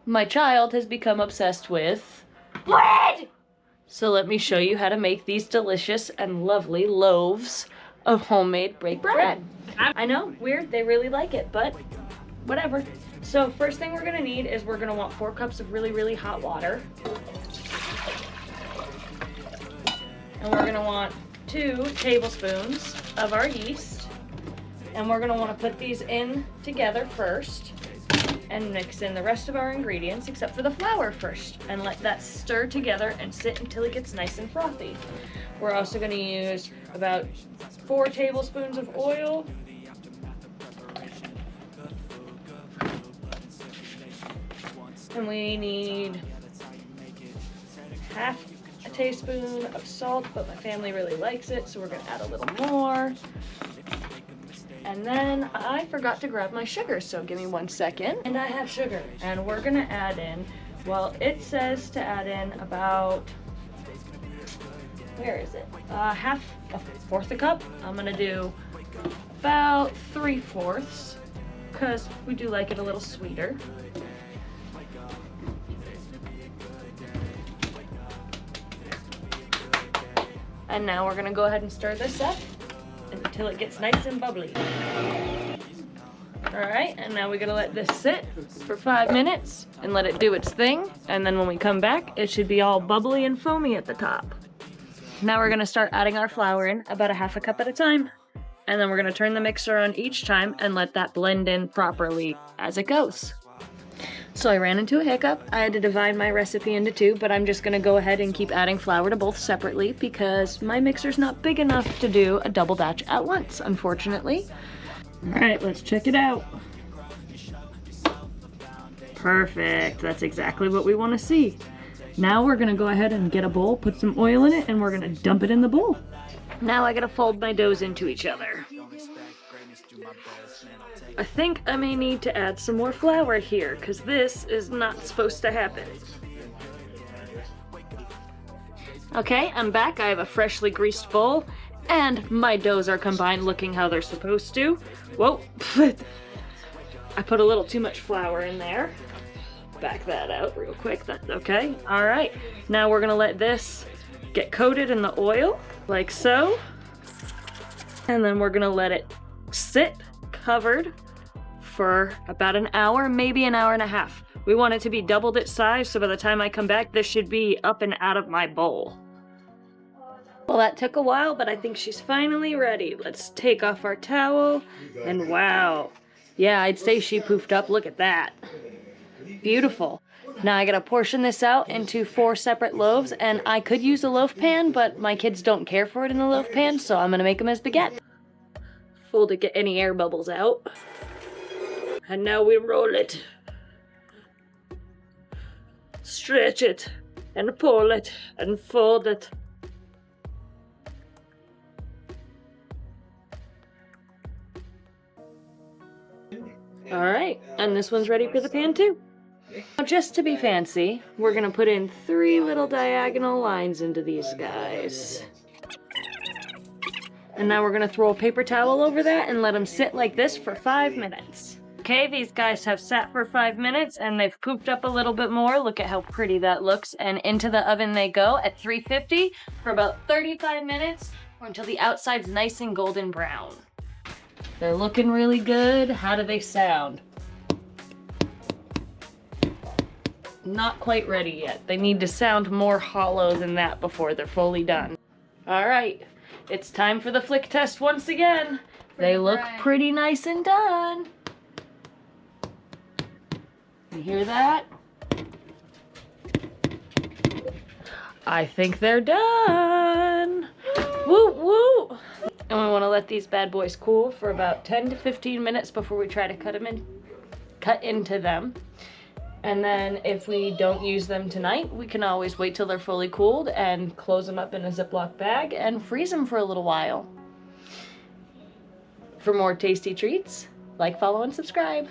my child has become obsessed with bread! So let me show you how to make these delicious and lovely loaves of homemade baked bread. I know, weird, they really like it, but whatever. So first thing we're gonna need is we're gonna want 4 cups of really, really hot water. And we're gonna want 2 tablespoons of our yeast. And we're gonna wanna put these in together first and mix in the rest of our ingredients except for the flour first and let that stir together and sit until it gets nice and frothy. We're also gonna use about 4 tablespoons of oil. And we need half a teaspoon of salt, but my family really likes it, so we're gonna add a little more. And then I forgot to grab my sugar, so give me 1 second. And I have sugar, and we're gonna add in, well, it says to add in about, where is it? Half, a 1/4 a cup. I'm gonna do about 3/4, because we do like it a little sweeter. And now we're gonna go ahead and stir this up until it gets nice and bubbly. All right, and now we're gonna let this sit for 5 minutes and let it do its thing. And then when we come back, it should be all bubbly and foamy at the top. Now we're gonna start adding our flour in about 1/2 cup at a time. And then we're gonna turn the mixer on each time and let that blend in properly as it goes. So I ran into a hiccup. I had to divide my recipe into 2, but I'm just gonna go ahead and keep adding flour to both separately because my mixer's not big enough to do a double batch at once, unfortunately. All right, let's check it out. Perfect, that's exactly what we wanna see. Now we're gonna go ahead and get a bowl, put some oil in it, and we're gonna dump it in the bowl. Now I gotta fold my doughs into each other. I think I may need to add some more flour here, because this is not supposed to happen. Okay, I'm back. I have a freshly greased bowl, and my doughs are combined looking how they're supposed to. Whoa, I put a little too much flour in there. Back that out real quick, that's okay. All right, now we're gonna let this get coated in the oil, like so. And then we're gonna let it sit covered for about an hour, maybe an hour and a half. We want it to be doubled its size, so by the time I come back, this should be up and out of my bowl. Well, that took a while, but I think she's finally ready. Let's take off our towel, and wow. Yeah, I'd say she poofed up, look at that. Beautiful. Now I gotta portion this out into 4 separate loaves, and I could use a loaf pan, but my kids don't care for it in a loaf pan, so I'm gonna make them as baguette. Full to get any air bubbles out. And now we roll it. Stretch it, and pull it, and fold it. All right, and this one's ready for the pan too. Now just to be fancy, we're gonna put in 3 little diagonal lines into these guys. And now we're gonna throw a paper towel over that and let them sit like this for 5 minutes. Okay, these guys have sat for 5 minutes and they've poofed up a little bit more. Look at how pretty that looks. And into the oven they go at 350 for about 35 minutes or until the outside's nice and golden brown. They're looking really good. How do they sound? Not quite ready yet. They need to sound more hollow than that before they're fully done. All right, it's time for the flick test once again. They look pretty nice and done. You hear that? I think they're done. Woo woo! And we want to let these bad boys cool for about 10 to 15 minutes before we try to cut into them. And then if we don't use them tonight, we can always wait till they're fully cooled and close them up in a Ziploc bag and freeze them for a little while. For more tasty treats, like, follow, and subscribe.